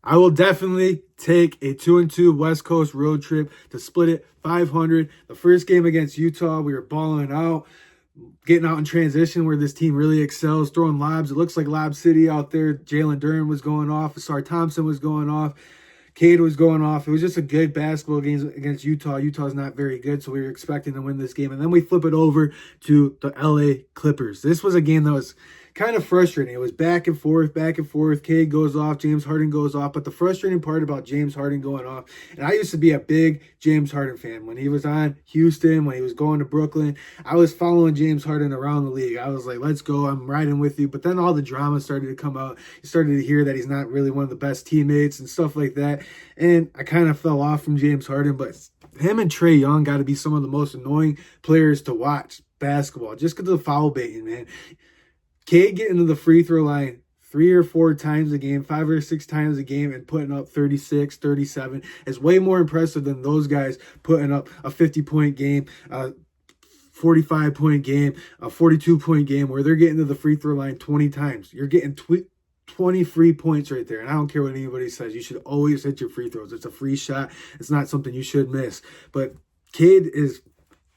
I will definitely take a 2-2 West Coast road trip to split it 500. The first game against Utah, we were balling out, getting out in transition where this team really excels, throwing lobs. It looks like Lob City out there. Jalen Duren was going off. Ausar Thompson was going off. Cade was going off. It was just a good basketball game against Utah. Utah's not very good, so we were expecting to win this game. And then we flip it over to the LA Clippers. This was a game that was kind of frustrating. It was back and forth, back and forth. Cade goes off, James Harden goes off. But the frustrating part about James Harden going off, and I used to be a big James Harden fan. When he was on Houston, when he was going to Brooklyn, I was following James Harden around the league. I was like, let's go, I'm riding with you. But then all the drama started to come out. You started to hear that he's not really one of the best teammates and stuff like that. And I kind of fell off from James Harden. But him and Trae Young got to be some of the most annoying players to watch basketball just because of the foul baiting, man. Cade getting to the free throw line 3 or 4 times a game, 5 or 6 times a game, and putting up 36, 37 is way more impressive than those guys putting up a 50-point game, a 45-point game, a 42-point game where they're getting to the free throw line 20 times. You're getting 20 free points right there. And I don't care what anybody says. You should always hit your free throws. It's a free shot. It's not something you should miss. But Cade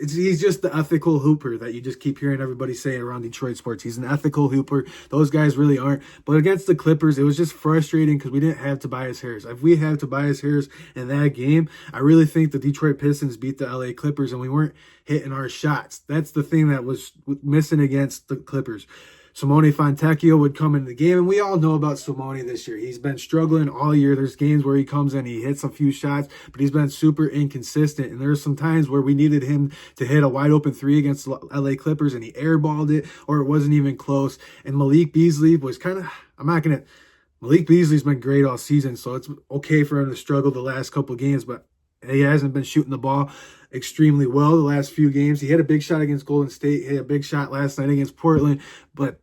he's just the ethical hooper that you just keep hearing everybody say around Detroit sports. He's an ethical hooper. Those guys really aren't. But against the Clippers, it was just frustrating because we didn't have Tobias Harris. If we had Tobias Harris in that game, I really think the Detroit Pistons beat the LA Clippers and we weren't hitting our shots. That's the thing that was missing against the Clippers. Simone Fontecchio would come into the game, and we all know about Simone this year. He's been struggling all year. There's games where he comes in, he hits a few shots, but he's been super inconsistent. And there's some times where we needed him to hit a wide open 3 against the LA Clippers, and he airballed it, or it wasn't even close. And Malik Beasley was Malik Beasley's been great all season, so it's okay for him to struggle the last couple of games, but he hasn't been shooting the ball extremely well the last few games. He had a big shot against Golden State. He had a big shot last night against Portland, but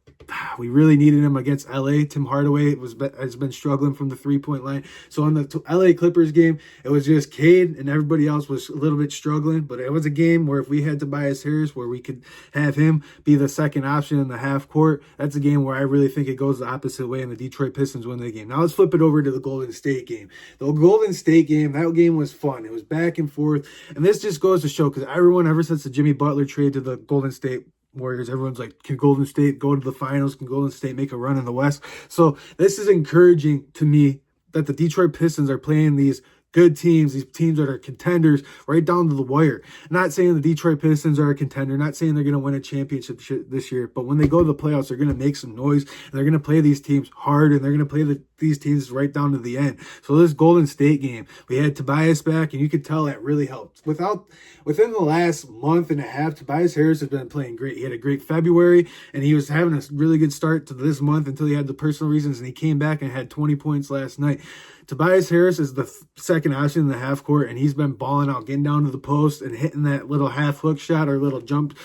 we really needed him against LA. Tim Hardaway has been struggling from the 3-point line. So in the LA Clippers game, it was just Cade and everybody else was a little bit struggling. But it was a game where if we had Tobias Harris, where we could have him be the second option in the half court, that's a game where I really think it goes the opposite way and the Detroit Pistons win the game. Now let's flip it over to the Golden State game. The Golden State game, that game was fun. It was back and forth. And this just goes to show, because everyone, ever since the Jimmy Butler trade to the Golden State Warriors, everyone's like, can Golden State go to the finals? Can Golden State make a run in the West? So this is encouraging to me that the Detroit Pistons are playing these good teams, these teams that are contenders right down to the wire. Not saying the Detroit Pistons are a contender, not saying they're going to win a championship this year, but when they go to the playoffs, they're going to make some noise, and they're going to play these teams hard, and they're going to play these teams right down to the end. So this Golden State game, we had Tobias back, and you could tell that really helped. Within the last month and a half, Tobias Harris has been playing great. He had a great February, and he was having a really good start to this month until he had the personal reasons, and he came back and had 20 points last night. Tobias Harris is the second option in the half court, and he's been balling out, getting down to the post and hitting that little half hook shot or little jump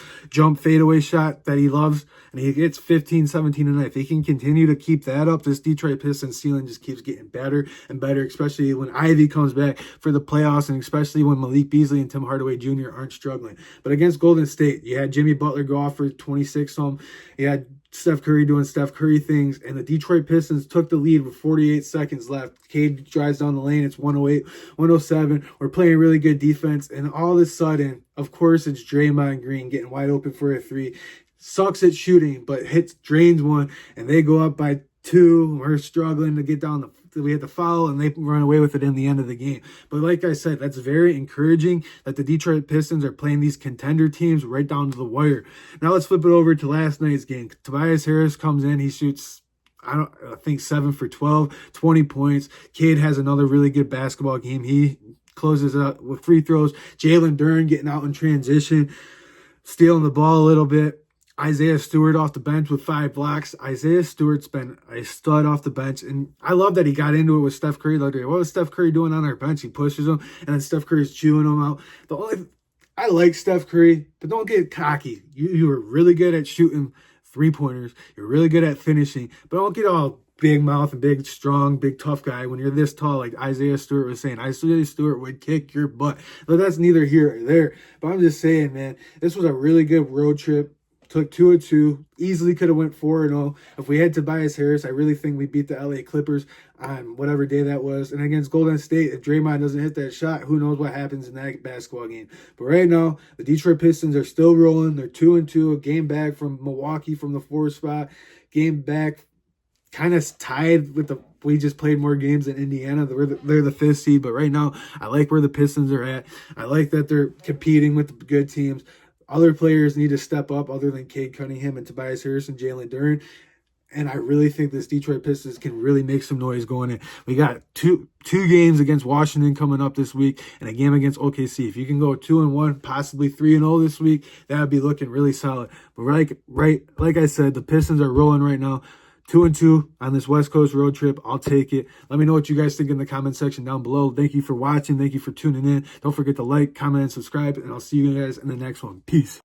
fadeaway shot that he loves. And he gets 15, 17 a night. If he can continue to keep that up, this Detroit Pistons ceiling just keeps getting better and better, especially when Ivy comes back for the playoffs, and especially when Malik Beasley and Tim Hardaway Jr. aren't struggling. But against Golden State, you had Jimmy Butler go off for 26 some. You had Steph Curry doing Steph Curry things, and the Detroit Pistons took the lead with 48 seconds left. Cade drives down the lane. It's 108, 107. We're playing really good defense, and all of a sudden, of course, it's Draymond Green getting wide open for a 3. Sucks at shooting, but drains one, and they go up by 2. We're struggling to get down we had the foul, and they run away with it in the end of the game. But like I said, that's very encouraging that the Detroit Pistons are playing these contender teams right down to the wire. Now let's flip it over to last night's game. Tobias Harris comes in. He shoots, I think 7 for 12, 20 points. Cade has another really good basketball game. He closes it up with free throws. Jalen Duren getting out in transition, stealing the ball a little bit. Isaiah Stewart off the bench with 5 blocks. Isaiah Stewart's been a stud off the bench, and I love that he got into it with Steph Curry the other day. What was Steph Curry doing on our bench? He pushes him, and then Steph Curry's chewing him out. I like Steph Curry, but don't get cocky. You are really good at shooting 3-pointers. You're really good at finishing, but don't get all big mouth and big, strong, big, tough guy when you're this tall, like Isaiah Stewart was saying. Isaiah Stewart would kick your butt. But that's neither here or there. But I'm just saying, man, this was a really good road trip. took 2-2. Easily could have went 4-0. If we had Tobias Harris, I really think we beat the LA Clippers on whatever day that was. And against Golden State, if Draymond doesn't hit that shot, who knows what happens in that basketball game. But right now, the Detroit Pistons are still rolling. They're 2-2, a game back from Milwaukee from the 4th spot. Game back, kind of tied with the. We just played more games than Indiana. They're the 5th seed, but right now I like where the Pistons are at. I like that they're competing with the good teams. Other players need to step up other than Cade Cunningham and Tobias Harris and Jalen Duren. And I really think this Detroit Pistons can really make some noise going in. We got two games against Washington coming up this week and a game against OKC. If you can go 2-1, possibly 3-0 this week, that would be looking really solid. But like I said, the Pistons are rolling right now. 2-2 on this West Coast road trip. I'll take it. Let me know what you guys think in the comment section down below. Thank you for watching. Thank you for tuning in. Don't forget to like, comment, and subscribe, and I'll see you guys in the next one. Peace.